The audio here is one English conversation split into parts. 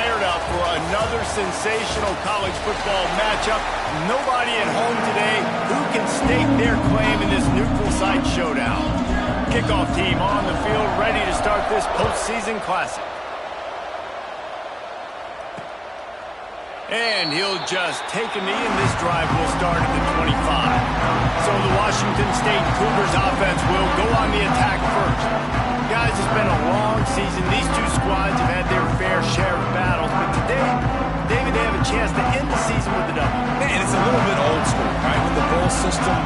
fired up for another sensational college football matchup. Nobody at home today who can stake their claim in this neutral site showdown. Kickoff team on the field, ready to start this postseason classic. And he'll just take a knee, and this drive will start at the 25. So the Washington State Cougars offense will go on the attack first. Guys, it's been a long season. These two squads have had their fair share of battles, but today, David, they have a chance to end the season with a W. Man, it's a little bit old school, right? With the bowl system,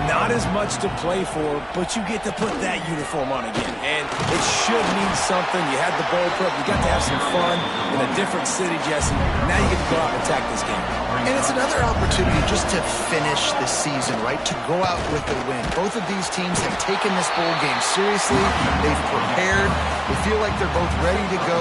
not as much to play for, but you get to put that uniform on again. And it should mean something. You had the bowl prep. You got to have some fun in a different city, Jesse. Now you get to go out and attack this game. And it's another opportunity just to finish the season, right? To go out with a win. Both of these teams have taken this bowl game seriously. They've prepared. They feel like they're both ready to go.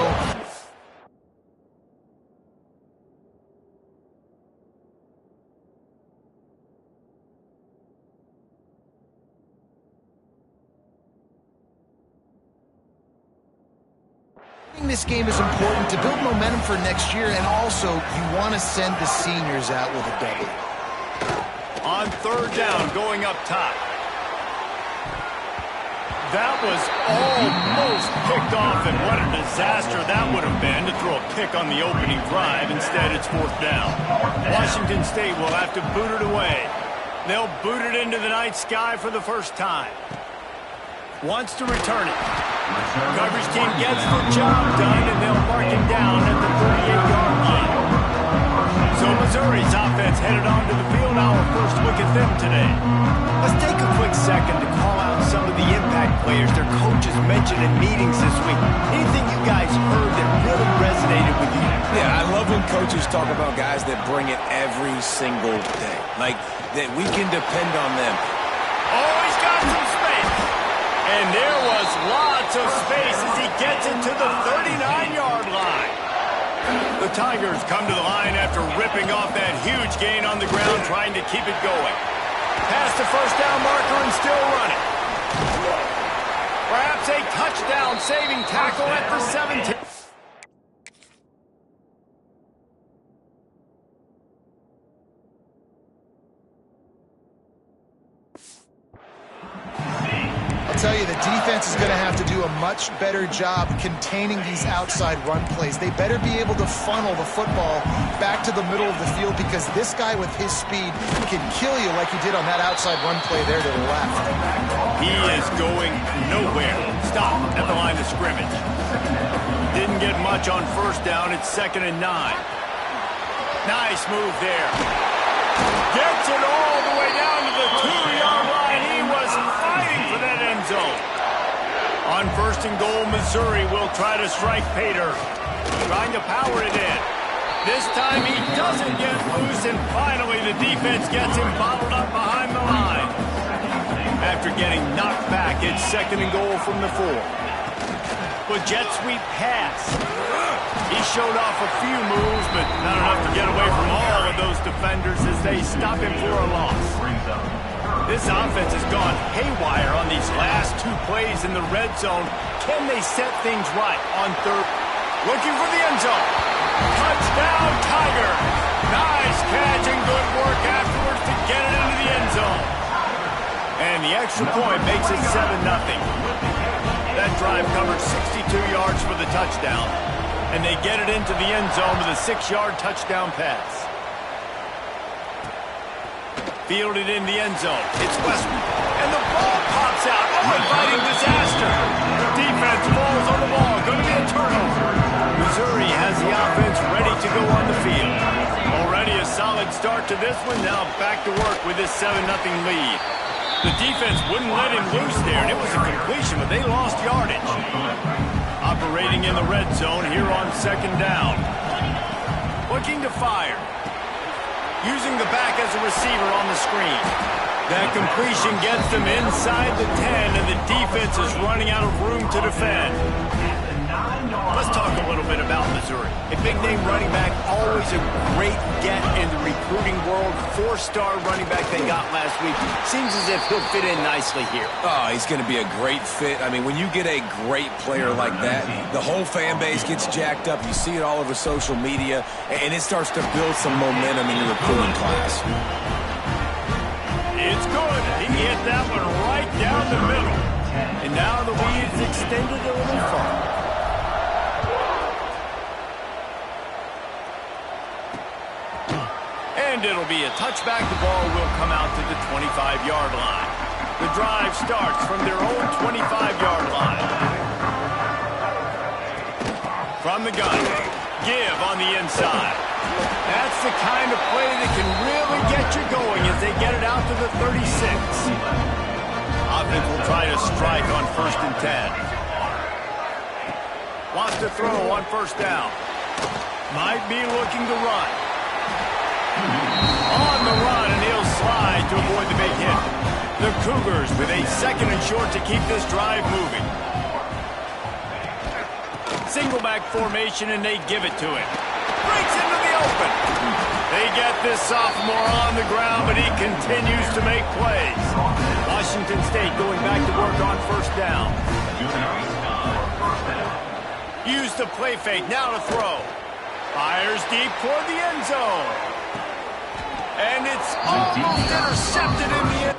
This game is important to build momentum for next year, and also you want to send the seniors out with a W. On third down, going up top. That was almost picked off, and what a disaster that would have been to throw a pick on the opening drive. Instead, it's fourth down. Washington State will have to boot it away. They'll boot it into the night sky for the first time. Wants to return it. Coverage team gets the job done, and they'll mark him down at the 38-yard line. So Missouri's offense headed onto the field. Our first look at them today. Let's take a quick second to call out some of the impact players their coaches mentioned in meetings this week. Anything you guys heard that really resonated with you? Yeah, I love when coaches talk about guys that bring it every single day. Like, that we can depend on them. Oh, he's got some space. And there was lots of space as he gets it to the 39-yard line. The Tigers come to the line after ripping off that huge gain on the ground, trying to keep it going. Past the first down marker and still running. Perhaps a touchdown-saving tackle at the 17. Tell you, the defense is going to have to do a much better job containing these outside run plays. They better be able to funnel the football back to the middle of the field, because this guy with his speed can kill you like he did on that outside run play there to the left. He is going nowhere. Stop at the line of scrimmage. Didn't get much on first down. It's 2nd and 9. Nice move there. Gets it all the way down to the 2-yard line. He was fighting for that end zone. On 1st and goal, Missouri will try to strike Pater. Trying to power it in. This time he doesn't get loose, and finally the defense gets him bottled up behind the line. After getting knocked back, it's 2nd and goal from the 4. With jet sweep pass. He showed off a few moves, but not enough to get away from all of those defenders as they stop him for a loss. This offense has gone haywire on these last 2 plays in the red zone. Can they set things right on third? Looking for the end zone. Touchdown, Tiger. Nice catch and good work afterwards to get it into the end zone. And the extra point makes it 7-0. That drive covered 62 yards for the touchdown. And they get it into the end zone with a 6-yard touchdown pass. Fielded in the end zone. It's Westbrook. And the ball pops out. Oh, inviting disaster. Defense falls on the ball. Going to be a turnover. Missouri has the offense ready to go on the field. Already a solid start to this one. Now back to work with this 7-0 lead. The defense wouldn't let him loose there, and it was a completion, but they lost yardage. Operating in the red zone here on 2nd down. Looking to fire. Using the back as a receiver on the screen. That completion gets them inside the 10, and the defense is running out of room to defend. Let's talk a little bit about Missouri. A big-name running back, always a great get in the recruiting world. 4-star running back they got last week. Seems as if he'll fit in nicely here. Oh, he's going to be a great fit. I mean, when you get a great player like that, the whole fan base gets jacked up. You see it all over social media, and it starts to build some momentum in the recruiting class. It's good. He hit that one right down the middle. And now the lead is extended a little further. And it'll be a touchback. The ball will come out to the 25-yard line. The drive starts from their own 25-yard line. From the gun, give on the inside. That's the kind of play that can really get you going as they get it out to the 36. Offense will try to strike on 1st and 10. Wants to throw on 1st down. Might be looking to run. On the run, and he'll slide to avoid the big hit. The Cougars with a 2nd and short to keep this drive moving. Single back formation, and they give it to him. Breaks into the open. They get this sophomore on the ground, but he continues to make plays. Washington State going back to work on 1st down. Use the play fake, now to throw. Fires deep toward the end zone. And it's almost intercepted in the end.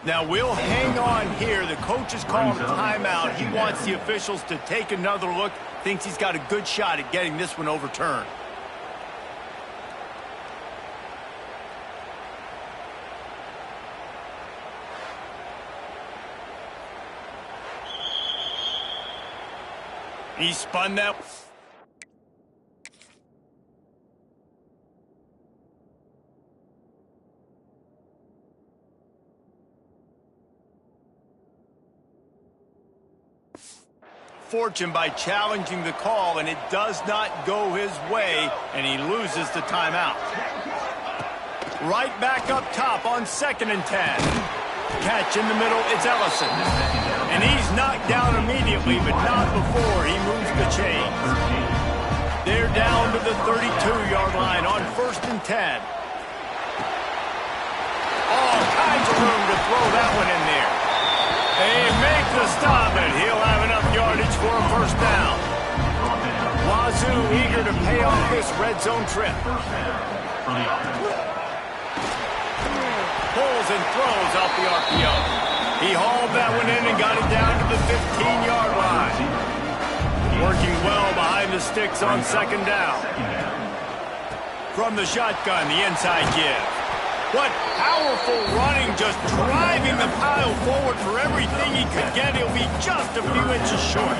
Now we'll hang on here. The coach is calling a timeout. He wants the officials to take another look. Thinks he's got a good shot at getting this one overturned. He spun that. Fortune by challenging the call, and it does not go his way, and he loses the timeout. Right back up top on 2nd and 10. Catch in the middle, it's Ellison. And he's knocked down immediately, but not before he moves the chains. They're down to the 32-yard line on 1st and 10. All kinds of room to throw that one in there. They make the stop, and he'll have enough yardage for a 1st down. Wazoo eager to pay off this red zone trip. Pulls and throws out the RPO. He hauled that one in and got it down to the 15-yard line. Working well behind the sticks on 2nd down. From the shotgun, the inside give. What powerful running, just driving the pile forward for everything he could get. He'll be just a few inches short.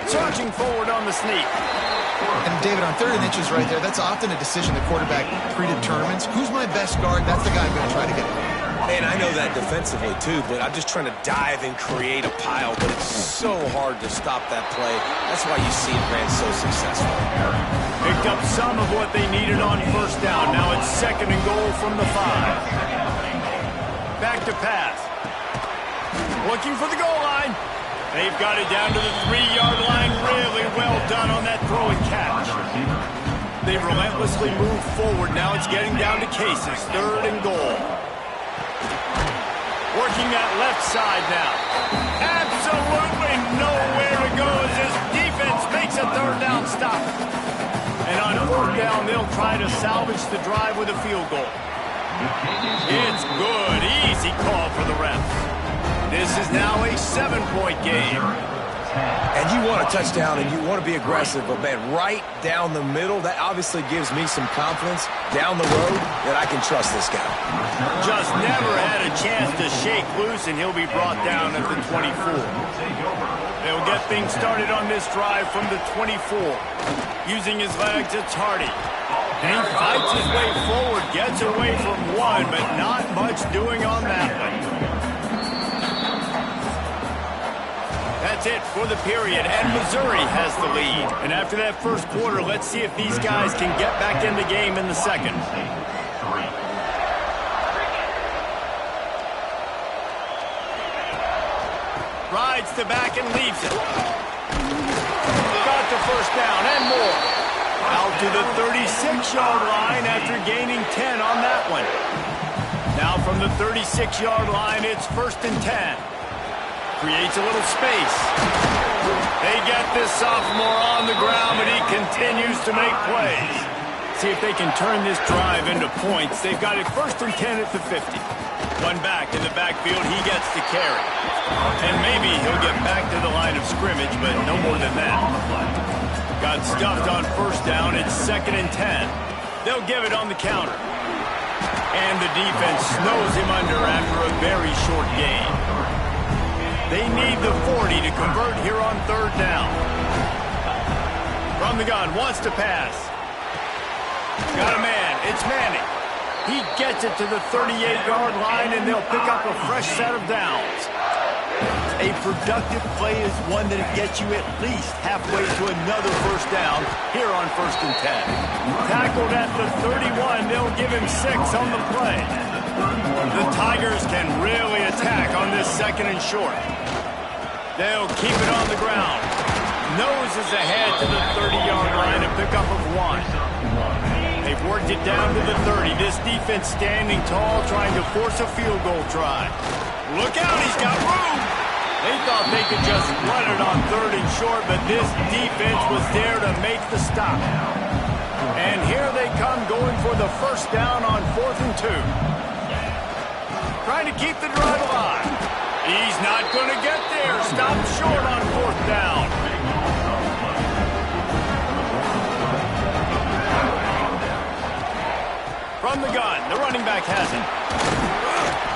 Charging forward on the sneak. And David, on 3rd and inches right there, that's often a decision the quarterback predetermines. Who's my best guard? That's the guy I'm going to try to get. Man, I know that defensively too, but I'm just trying to dive and create a pile, but it's so hard to stop that play. That's why you see it ran so successful. Picked up some of what they needed on 1st down. Now it's 2nd and goal from the 5. Back to pass. Looking for the goal line. They've got it down to the 3-yard line. Really well done on that throw and catch. They've relentlessly moved forward. Now it's getting down to cases. 3rd and goal. Working that left side now. Absolutely nowhere to go as this defense makes a 3rd down stop. And on 4th down, they'll try to salvage the drive with a field goal. It's good. Easy call for the ref. This is now a 7-point game. And you want a touchdown and you want to be aggressive, but man, right down the middle, that obviously gives me some confidence down the road that I can trust this guy. Just never had a chance to shake loose, and he'll be brought down at the 24. They'll get things started on this drive from the 24. Using his legs, it's Hardy. And he fights his way forward, gets away from one, but not much doing on that one. That's it for the period, and Missouri has the lead. And after that first quarter, let's see if these guys can get back in the game in the second. Rides the back and leaves it. Got the first down and more. Out to the 36-yard line after gaining 10 on that one. Now from the 36-yard line, it's 1st and 10. Creates a little space. They get this sophomore on the ground, but he continues to make plays. See if they can turn this drive into points. They've got it 1st and 10 at the 50. One back in the backfield, he gets to carry. And maybe he'll get back to the line of scrimmage, but no more than that. Got stuffed on 1st down, it's 2nd and 10. They'll give it on the counter. And the defense snows him under after a very short gain. They need the 40 to convert here on 3rd down. From the gun, wants to pass. Got a man, it's Manning. He gets it to the 38-yard line, and they'll pick up a fresh set of downs. A productive play is one that gets you at least halfway to another 1st down here on 1st and 10. Tackled at the 31, they'll give him 6 on the play. The Tigers can really attack on this 2nd and short. They'll keep it on the ground. Noses ahead to the 30-yard line, a pickup of 1. They've worked it down to the 30. This defense standing tall, trying to force a field goal try. Look out, he's got room. They thought they could just run it on 3rd and short, but this defense was there to make the stop. And here they come going for the 1st down on 4th and 2. Trying to keep the drive alive. He's not going to get there. Stopped short on 4th down. From the gun, the running back has it.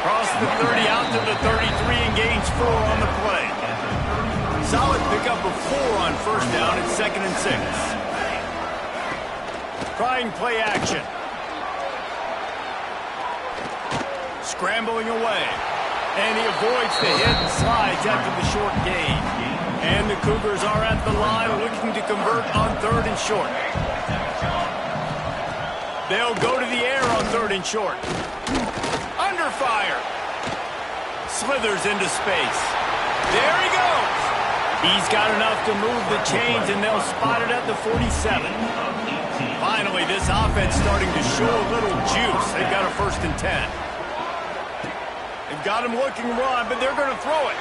Cross the 30 out to the 33 and gains 4 on the play. Solid pickup of 4 on 1st down at 2nd and 6. Trying play action. Scrambling away. And he avoids the hit and slides after the short gain. And the Cougars are at the line looking to convert on 3rd and short. They'll go to the air on 3rd and short. Under fire. Slithers into space. There he goes. He's got enough to move the chains, and they'll spot it at the 47. Finally, this offense starting to show a little juice. They've got a 1st and 10. They've got him looking run, but they're going to throw it.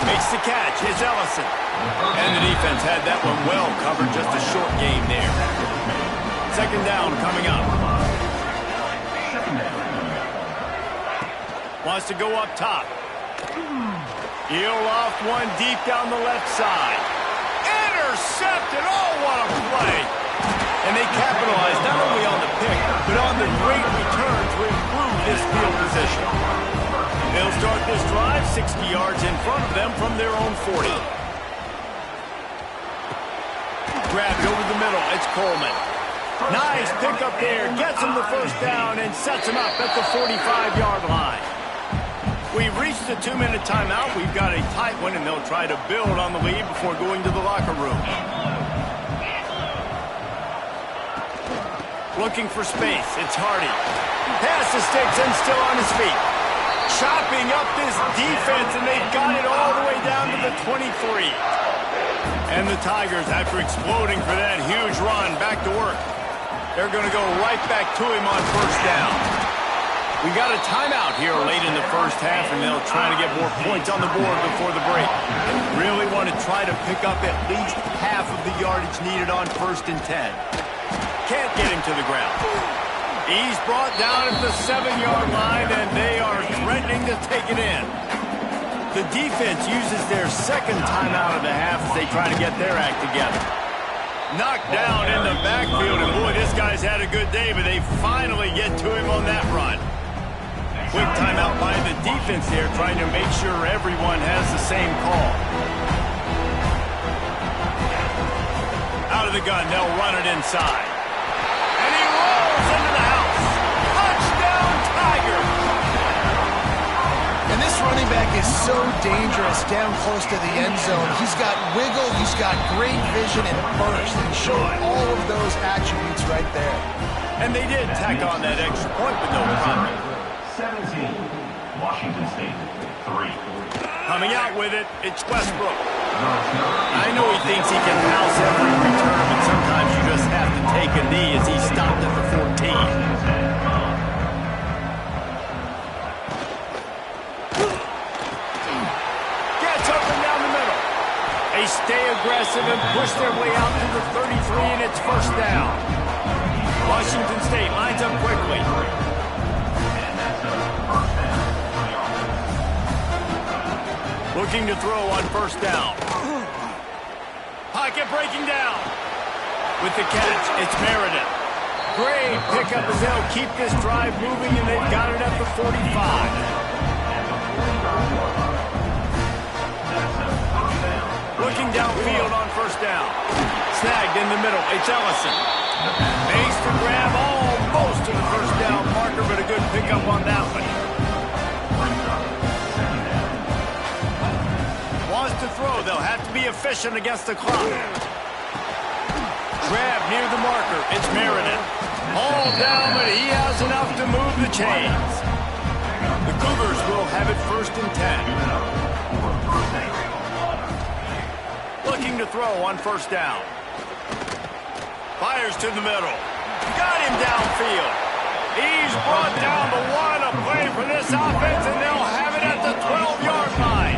Makes the catch. It's Ellison. And the defense had that one well covered. Just a short gain there. 2nd down coming up. Wants to go up top. He'll off one deep down the left side. Intercepted. Oh, what a play. And they capitalized not only on the pick, but on the great return to improve this field position. They'll start this drive 60 yards in front of them from their own 40. Grabbed over the middle. It's Coleman. Nice pickup there. Gets him the 1st down and sets him up at the 45-yard line. We've reached the 2-minute timeout. We've got a tight one, and they'll try to build on the lead before going to the locker room. Looking for space. It's Hardy. Pass the sticks and still on his feet. Chopping up this defense, and they've got it all the way down to the 23. And the Tigers, after exploding for that huge run, back to work. They're going to go right back to him on 1st down. We got a timeout here late in the 1st half, and they'll try to get more points on the board before the break. Really want to try to pick up at least half of the yardage needed on 1st and 10. Can't get him to the ground. He's brought down at the 7-yard line, and they are threatening to take it in. The defense uses their 2nd timeout of the half as they try to get their act together. Knocked down in the backfield, and boy, this guy's had a good day, but they finally get to him on that run. Quick timeout by the defense there, trying to make sure everyone has the same call. Out of the gun, they'll run it inside. And running back is so dangerous down close to the end zone. He's got wiggle, he's got great vision and burst, and showed all of those attributes right there. And they did tack on that extra point with no problem. 17, Washington State, 3. Coming out with it, it's Westbrook. I know he thinks he can house every return, but sometimes you just have to take a knee as he stopped at the 14. Gets up and down the middle. They stay aggressive and push their way out to the 33, and it's first down. Washington State lines up quickly. Looking to throw on first down. Pocket breaking down. With the catch, it's Meredith. Great pickup as they'll keep this drive moving, and they've got it at the 45. Looking downfield on first down. Snagged in the middle. It's Ellison. Makes the grab almost to the first down marker, but a good pickup on that one. Wants to throw. They'll have to be efficient against the clock. Grab near the marker. It's Meredith. All down, but he has enough to move the chains. The Cougars will have it first and 10. Looking to throw on first down. Fires to the middle. Got him downfield. He's brought down the one. A play for this offense, and they'll have it at the 12-yard line.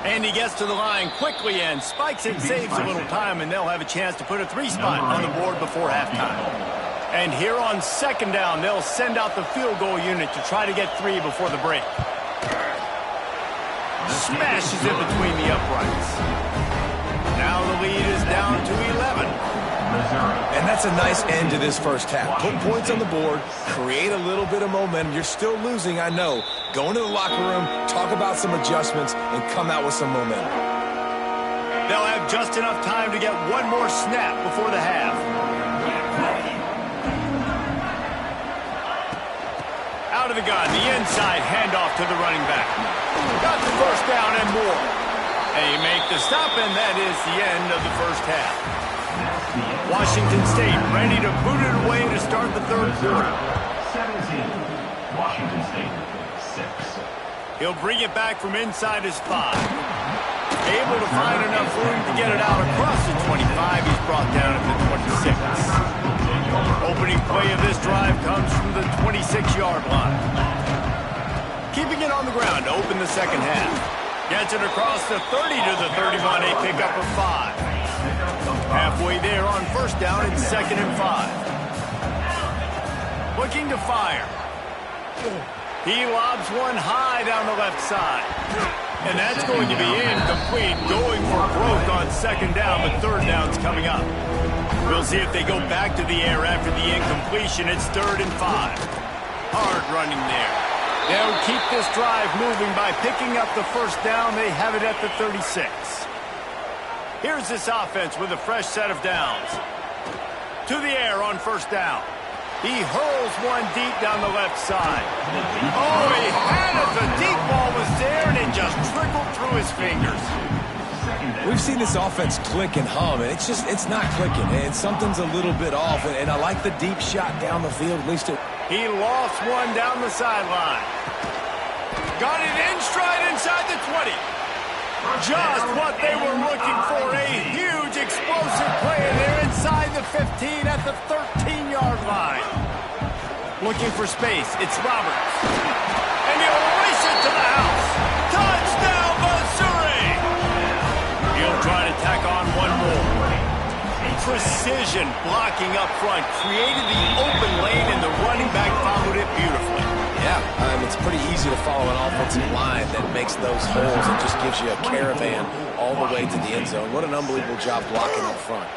And he gets to the line quickly and spikes it, saves a little time, and they'll have a chance to put a 3-spot on the board before halftime. And here on second down, they'll send out the field goal unit to try to get 3 before the break. Smashes it between the uprights. Now the lead is down to 11. And that's a nice end to this first half. Put points on the board, create a little bit of momentum. You're still losing, I know. Go into the locker room, talk about some adjustments, and come out with some momentum. They'll have just enough time to get one more snap before the half. Out of the gun, the inside handoff to the running back. Got the first down and more. They make the stop, and that is the end of the first half. Washington State ready to boot it away to start the third quarter. 17, Washington State, 6. He'll bring it back from inside his 5. Able to find enough room to get it out across the 25. He's brought down at the 26. Opening play of this drive comes from the 26-yard line. Keeping it on the ground to open the second half. Gets it across the 30 to the 31. A pickup of 5. Halfway there on first down, it's 2nd and 5. Looking to fire. He lobs one high down the left side. And that's going to be incomplete. Going for broke on second down, but third down's coming up. We'll see if they go back to the air after the incompletion. It's 3rd and 5. Hard running there. They'll keep this drive moving by picking up the first down. They have it at the 36. Here's this offense with a fresh set of downs. To the air on first down. He hurls one deep down the left side. Oh, he had it. The deep ball was there, and it just trickled through his fingers. We've seen this offense click and hum, and it's not clicking, and something's a little bit off, and I like the deep shot down the field, at least it... He lost one down the sideline. Got it in stride inside the 20. Just what they were looking for, a huge explosive play, and they're inside the 15 at the 13-yard line. Looking for space, it's Roberts. And he'll race it to the house. Touchdown, Missouri! He'll try to tack on one more. Precision blocking up front created the open lane, and the running back followed it beautifully. Yeah, it's pretty easy to follow an offensive line that makes those holes and just gives you a caravan all the way to the end zone. What an unbelievable job blocking up front.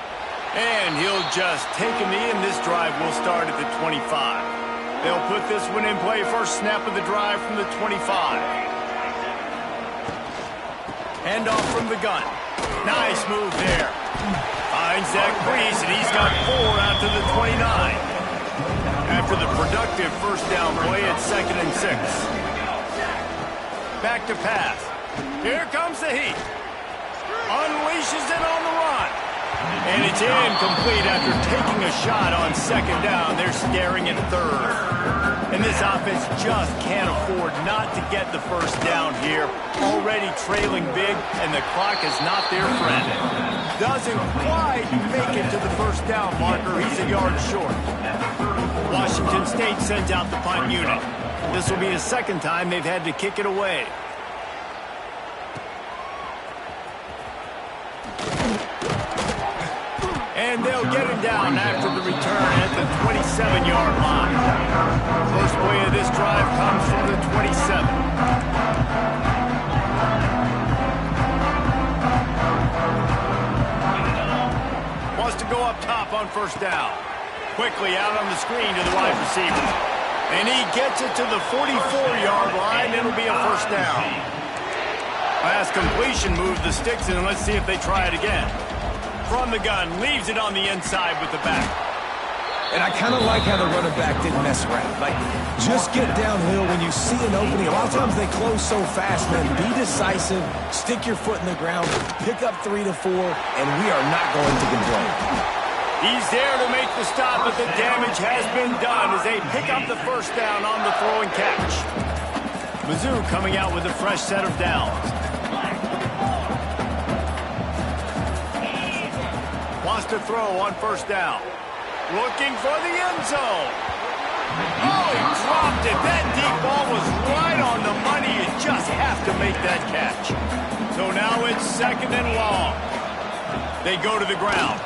And he'll just take a knee, and this drive will start at the 25. They'll put this one in play. First snap of the drive from the 25. Handoff from the gun. Nice move there. Finds Zach Brees, and he's got 4 out to the 29. After the productive first down play, it's 2nd and 6. Back to pass. Here comes the heat. Unleashes it on the run. And it's incomplete after taking a shot on 2nd down. They're staring at 3rd. And this offense just can't afford not to get the first down here. Already trailing big, and the clock is not their friend. Doesn't quite make it to the first down marker. He's a yard short. Washington State sends out the punt unit. This will be the 2nd time they've had to kick it away. And they'll get him down after the return at the 27-yard line. First play of this drive comes from the 27. Wants to go up top on first down. Quickly out on the screen to the wide receiver. And he gets it to the 44-yard line. It'll be a first down. Last completion moves the sticks in, and let's see if they try it again. From the gun, leaves it on the inside with the back. And I kind of like how the running back didn't mess around. Like, just get downhill when you see an opening. A lot of times they close so fast, man. Be decisive, stick your foot in the ground, pick up 3 to 4, and we are not going to complain. He's there to make the stop, but the damage has been done as they pick up the first down on the throw and catch. Mizzou coming out with a fresh set of downs. Wants to throw on first down. Looking for the end zone. Oh, he dropped it. That deep ball was right on the money. You just have to make that catch. So now it's 2nd and long. They go to the ground.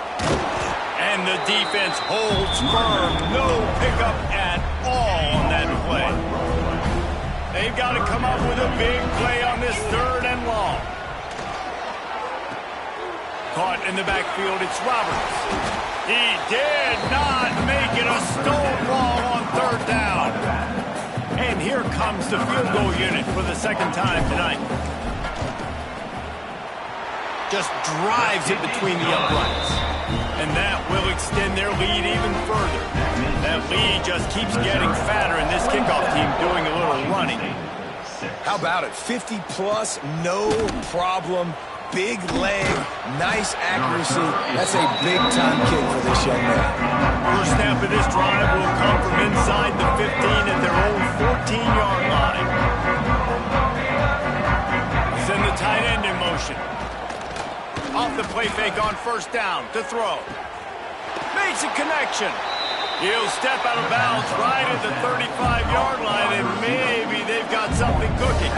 And the defense holds firm. No pickup at all on that play. They've got to come up with a big play on this 3rd and long. Caught in the backfield, it's Roberts. He did not make it a stonewall on 3rd down. And here comes the field goal unit for the 2nd time tonight. Just drives it between the uprights. And that will extend their lead even further. That lead just keeps getting fatter, and this kickoff team doing a little running. How about it? 50-plus, no problem. Big leg, nice accuracy. That's a big-time kick for this young man. First snap of this drive will come from inside the 15 at their own 14-yard line. Send the tight end in motion. Off the play fake on first down to throw. Makes a connection. He'll step out of bounds right at the 35-yard line, and maybe they've got something cooking.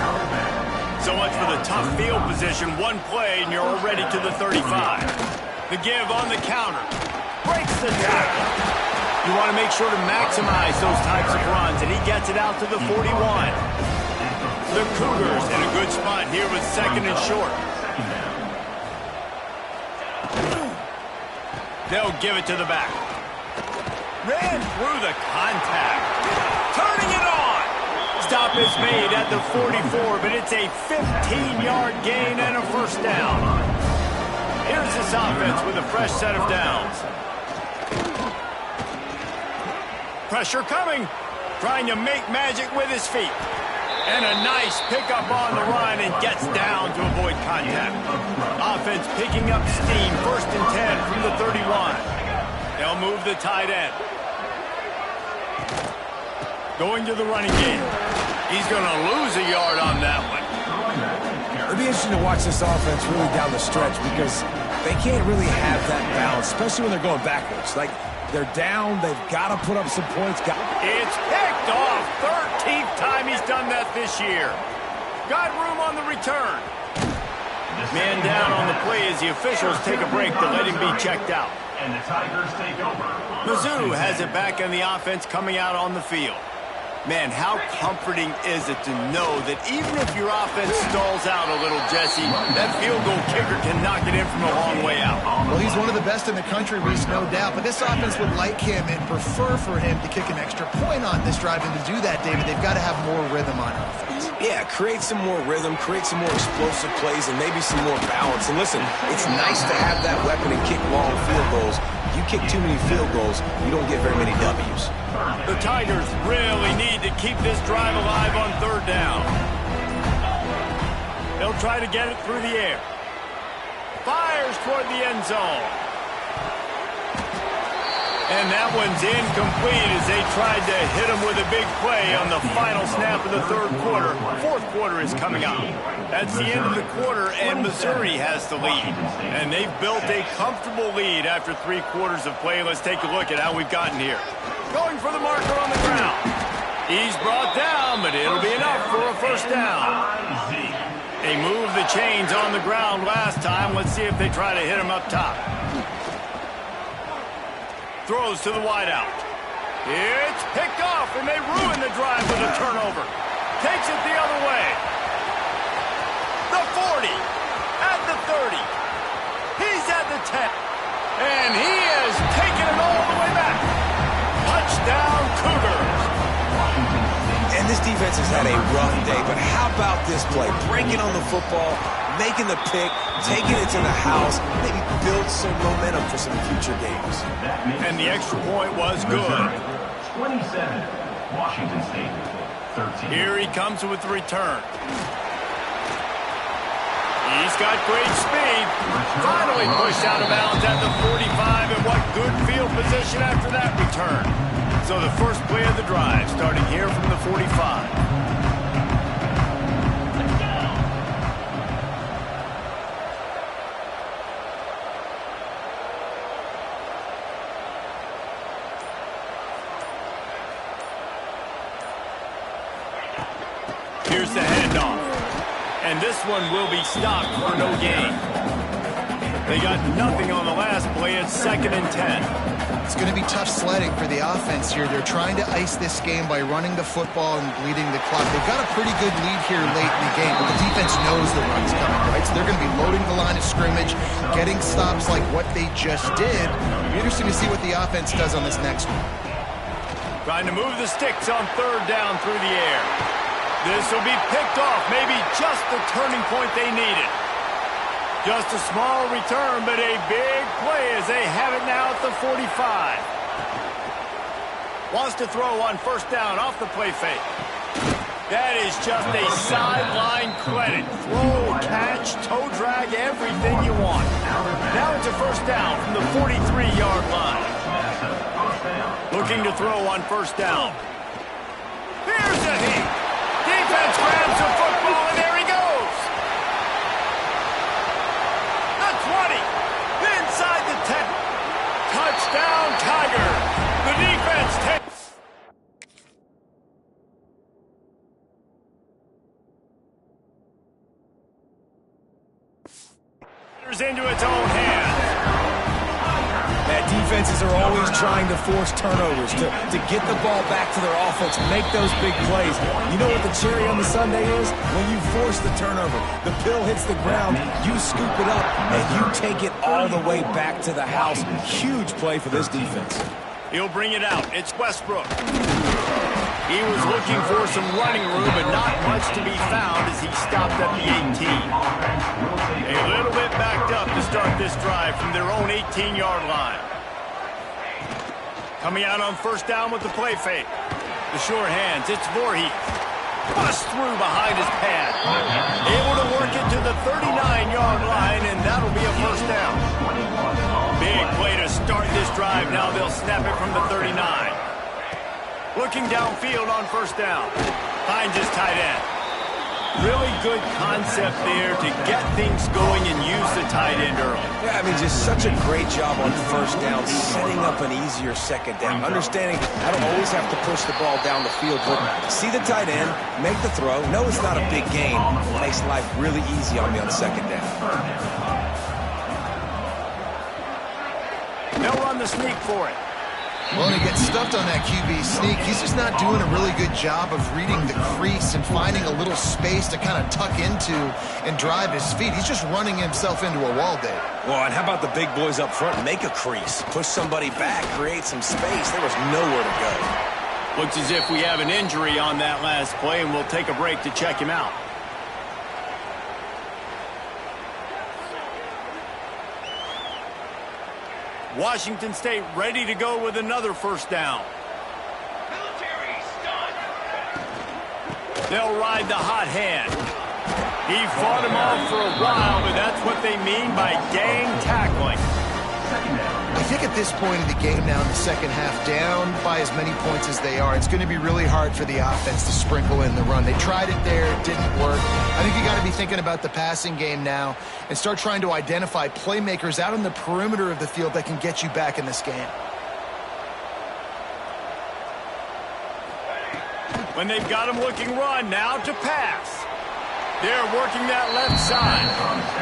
So much for the tough field position. One play, and you're already to the 35. The give on the counter. Breaks the tackle. You want to make sure to maximize those types of runs, and he gets it out to the 41. The Cougars in a good spot here with 2nd and short. They'll give it to the back. Ran through the contact. Turning it on. Stop is made at the 44, but it's a 15-yard gain and a first down. Here's this offense with a fresh set of downs. Pressure coming. Trying to make magic with his feet. And a nice pickup on the run and gets down to avoid contact. Offense picking up steam. 1st and 10 from the 31. They'll move the tight end. Going to the running game. He's going to lose a yard on that one. It'll be interesting to watch this offense really down the stretch because they can't really have that balance, especially when they're going backwards. Like, they're down, they've got to put up some points. It's picked off. 13th time he's done that this year. Got room on the return. Man down on the play as the officials take a break to let him be checked out. And the Tigers take over. Mizzou has it back on the offense coming out on the field. Man, how comforting is it to know that even if your offense stalls out a little, Jesse, that field goal kicker can knock it in from a long way out. Well, he's one of the best in the country, Reese, no doubt. But this offense would like him and prefer for him to kick an extra point on this drive. And to do that, David, they've got to have more rhythm on offense. Yeah, create some more rhythm, create some more explosive plays, and maybe some more balance. And listen, it's nice to have that weapon and kick long field goals. You kick too many field goals, you don't get very many W's. The Tigers really need to keep this drive alive on third down. They'll try to get it through the air. Fires toward the end zone. And that one's incomplete as they tried to hit him with a big play on the final snap of the third quarter. Fourth quarter is coming up. That's the end of the quarter, and Missouri has the lead. And they've built a comfortable lead after 3 quarters of play. Let's take a look at how we've gotten here. Going for the marker on the ground. He's brought down, but it'll be enough for a first down. They moved the chains on the ground last time. Let's see if they try to hit him up top. Throws to the wideout. It's picked off, and they ruin the drive with a turnover. Takes it the other way. The 40, at the 30. He's at the 10. And he has taken it all the way back. Touchdown, Cougars. And this defense has had a rough day, but how about this play? Breaking on the football, making the pick, taking it to the house, maybe build some momentum for some future games. And the extra point was good. 27, Washington State, 13. Here he comes with the return. He's got great speed. Finally pushed out of bounds at the 45, and what good field position after that return. So the first play of the drive starting here from the 45. Here's the handoff. And this one will be stopped for no gain. They got nothing on the last play. It's 2nd and 10. It's going to be tough sledding for the offense here. They're trying to ice this game by running the football and bleeding the clock. They've got a pretty good lead here late in the game, but the defense knows the run's coming, right? So they're going to be loading the line of scrimmage, getting stops like what they just did. It'll be interesting to see what the offense does on this next one. Trying to move the sticks on third down through the air. This will be picked off, maybe just the turning point they needed. Just a small return, but a big play as they have it now at the 45. Wants to throw on first down off the play fake. That is just a sideline credit. Throw, catch, toe drag, everything you want. Now it's a first down from the 43-yard line. Looking to throw on first down. Here's a hit. Defense grabs the football, and there he goes. The 20. Inside the 10. Touchdown, Tigers. The defense takes. Into its own hands. Defenses are always trying to force turnovers, to get the ball back to their offense, make those big plays. You know what the cherry on the sundae is? When you force the turnover, the pill hits the ground, you scoop it up, and you take it all the way back to the house. Huge play for this defense. He'll bring it out. It's Westbrook. He was looking for some running room, but not much to be found as he stopped at the 18. A little bit backed up to start this drive from their own 18-yard line. Coming out on first down with the play fake. The short hands, it's Voorhees. Bust through behind his pad. Able to work it to the 39-yard line, and that'll be a first down. Big play to start this drive. Now they'll snap it from the 39. Looking downfield on first down. Finds his tight end. Really good concept there to get things going and use the tight end early. Yeah, I mean, just such a great job on first down, setting up an easier second down. Understanding I don't always have to push the ball down the field, but see the tight end, make the throw. No, it's not a big gain. Makes life really easy on me on second down. They'll run the sneak for it. Well, he gets stuffed on that QB sneak. He's just not doing a really good job of reading the crease and finding a little space to kind of tuck into and drive his feet. He's just running himself into a wall, Dave. Well, and how about the big boys up front? Make a crease, push somebody back, create some space. There was nowhere to go. Looks as if we have an injury on that last play, and we'll take a break to check him out. Washington State ready to go with another first down. They'll ride the hot hand. He fought him off for a while, but that's what they mean by gang tackling. I think at this point of the game now in the second half, down by as many points as they are, it's going to be really hard for the offense to sprinkle in the run. They tried it there, it didn't work. I think you got to be thinking about the passing game now and start trying to identify playmakers out on the perimeter of the field that can get you back in this game. When they've got him looking run, now to pass. They're working that left side.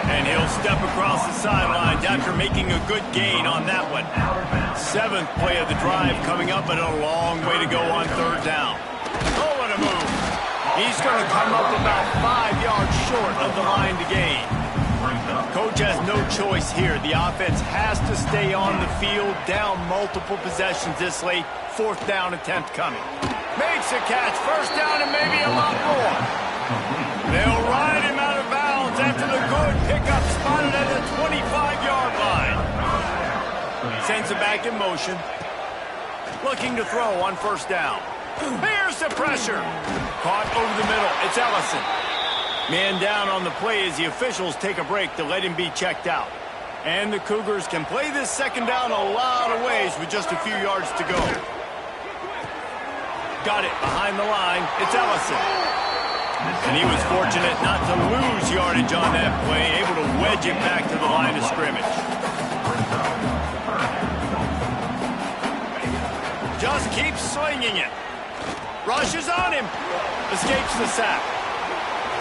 And he'll step across the sidelines after making a good gain on that one. 7th play of the drive coming up, but a long way to go on 3rd down. Oh, what a move. He's going to come up about 5 yards short of the line to gain. Coach has no choice here. The offense has to stay on the field, down multiple possessions this late. 4th down attempt coming. Makes a catch. 1st down and maybe a lot more. They'll ride him out of bounds after the good pickup spotted at the 25-yard line. Sends it back in motion. Looking to throw on 1st down. Here's the pressure. Caught over the middle. It's Ellison. Man down on the play as the officials take a break to let him be checked out. And the Cougars can play this 2nd down a lot of ways with just a few yards to go. Got it behind the line. It's Ellison. And he was fortunate not to lose yardage on that play, able to wedge it back to the line of scrimmage. Just keeps slinging it. Rushes on him. Escapes the sack.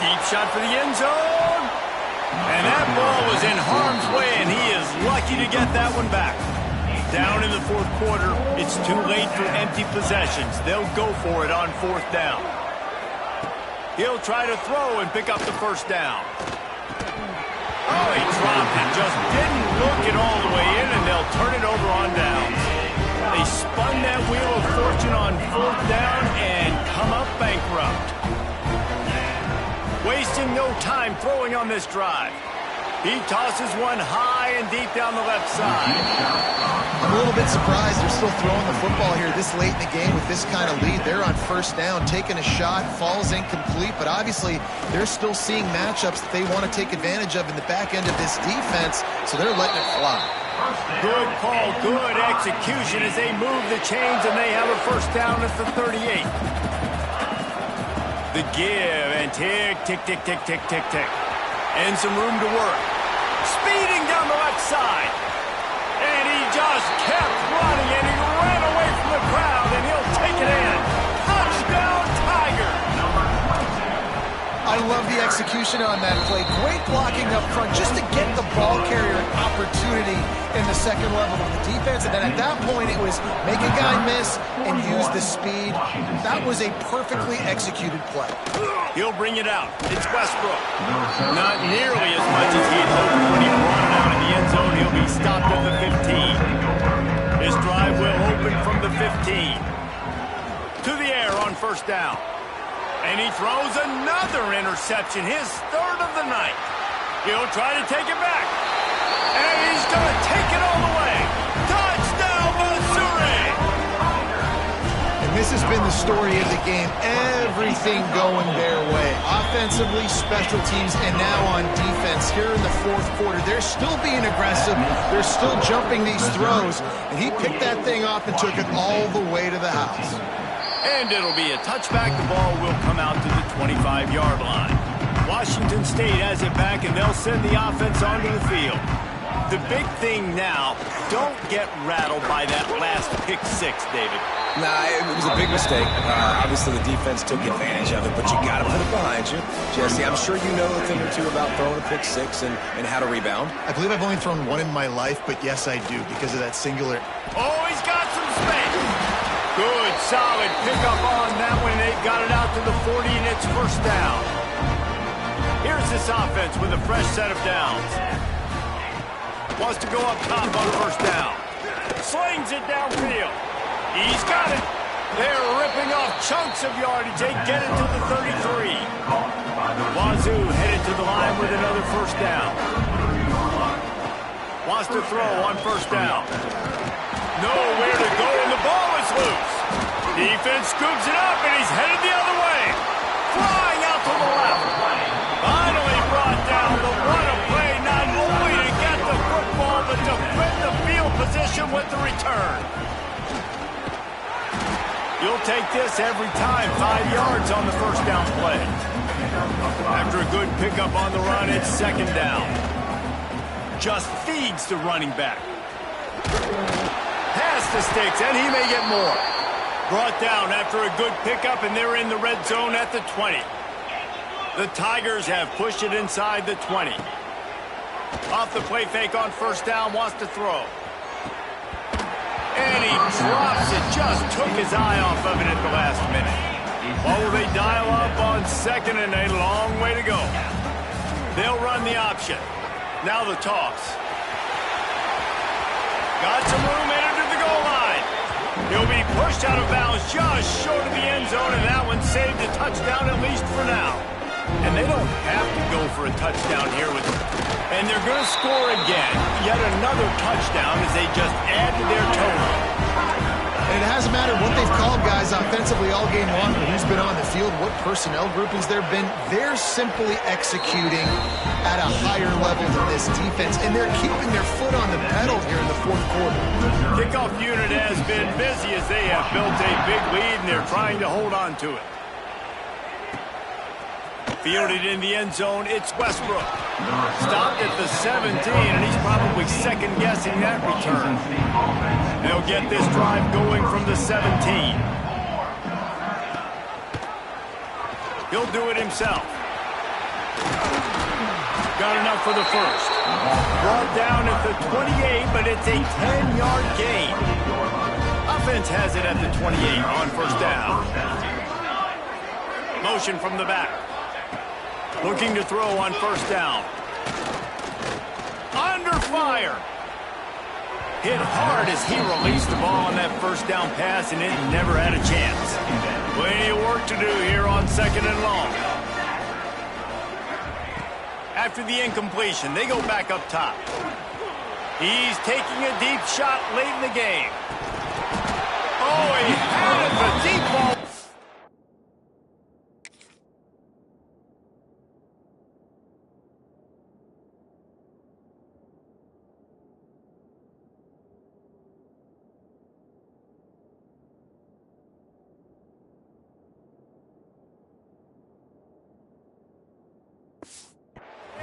Deep shot for the end zone. And that ball was in harm's way, and he is lucky to get that one back. Down in the 4th quarter, it's too late for empty possessions. They'll go for it on 4th down. He'll try to throw and pick up the 1st down. Oh, he dropped it. Just didn't look it all the way in, and they'll turn it over on downs. They spun that wheel of fortune on 4th down and come up bankrupt. Wasting no time throwing on this drive. He tosses one high and deep down the left side. I'm a little bit surprised they're still throwing the football here this late in the game with this kind of lead. They're on 1st down, taking a shot, falls incomplete, but obviously they're still seeing matchups that they want to take advantage of in the back end of this defense, so they're letting it fly. Good call, good execution as they move the chains, and they have a 1st down at the 38. The give and tick, tick, tick, tick, tick, tick, tick. And some room to work. Speeding down the left side. And he just kept running, and he ran away from the crowd, and he'll take it in. Touchdown, Tiger! I love the execution on that play. Great blocking up front just to get the ball carrier an opportunity in the 2nd level of the defense. And then at that point, it was make a guy miss and use the speed. That was a perfectly executed play. He'll bring it out. It's Westbrook. Not nearly as much as he had hoped when he brought it out in the end zone. He'll be stopped at the 15. His drive will open from the 15. To the air on 1st down. And he throws another interception, his 3rd of the night. He'll try to take it back. And he's going to take it all the way. Touchdown, Missouri! And this has been the story of the game. Everything going their way. Offensively, special teams, and now on defense. Here in the 4th quarter, they're still being aggressive. They're still jumping these throws. And he picked that thing off and took it all the way to the house. And it'll be a touchback. The ball will come out to the 25-yard line. Washington State has it back, and they'll send the offense onto the field. The big thing now, don't get rattled by that last pick 6, David. Nah, it was a big mistake. Obviously, the defense took advantage of it, but you got to put it behind you. Jesse, I'm sure you know a thing or two about throwing a pick 6 and how to rebound. I believe I've only thrown one in my life, but yes, I do, because of that singular. Oh, he's got some space. Good, solid pickup on that one. They've got it out to the 40, and it's 1st down. Here's this offense with a fresh set of downs. Wants to go up top on 1st down. Slings it downfield. He's got it. They're ripping off chunks of yardage. They get it to the 33. Wazoo headed to the line with another 1st down. Wants to throw on first down. Nowhere to go, and the ball is loose. Defense scoops it up, and he's headed the other way. Flying out to the left. Finally brought down, but what a play, not only to get the football, but to win the field position with the return. You'll take this every time. 5 yards on the first down play. After a good pickup on the run, it's second down. Just feeds the running back. Pass to Sticks, and he may get more. Brought down after a good pickup, and they're in the red zone at the 20. The Tigers have pushed it inside the 20. Off the play fake on first down, wants to throw. And he drops it, just took his eye off of it at the last minute. What will they dial up on second and a long way to go? They'll run the option. Now the toss. Got some room, entered to the goal line. He'll be pushed out of bounds just short of the end zone, and that one saved a touchdown at least for now. And they don't have to go for a touchdown here with them. And they're going to score again. Yet another touchdown as they just add to their total. And it hasn't mattered what they've called guys offensively all game long, or who's been on the field, what personnel groupings there have been. They're simply executing at a higher level than this defense, and they're keeping their foot on the pedal here in the fourth quarter. Kickoff unit has been busy as they have built a big lead, and they're trying to hold on to it. Fielded in the end zone, it's Westbrook. Stopped at the 17, and he's probably second-guessing that return. They'll get this drive going from the 17. He'll do it himself. Got enough for the first. Brought down at the 28, but it's a 10-yard gain. Offense has it at the 28 on first down. Motion from the back. Looking to throw on first down. Under fire. Hit hard as he released the ball on that first down pass, and it never had a chance. Plenty of work to do here on second and long. After the incompletion, they go back up top. He's taking a deep shot late in the game. Oh, he had it, the deep ball.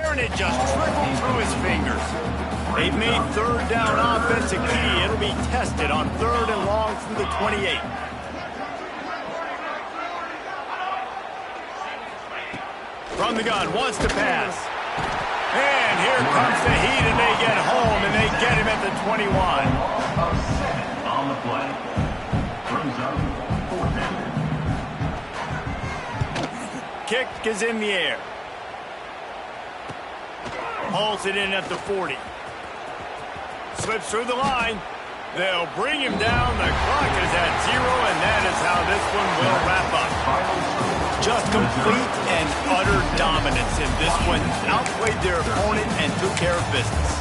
And it just trickled through his fingers. They've made third down offense a key. It'll be tested on third and long from the 28. From the gun, wants to pass. And here comes the heat, and they get home, and they get him at the 21. On the play. Brings up 4th down. Kick is in the air. Hauls it in at the 40. Slips through the line. They'll bring him down. The clock is at 0, and that is how this one will wrap up. Just complete and utter dominance in this one. Outplayed their opponent and took care of business.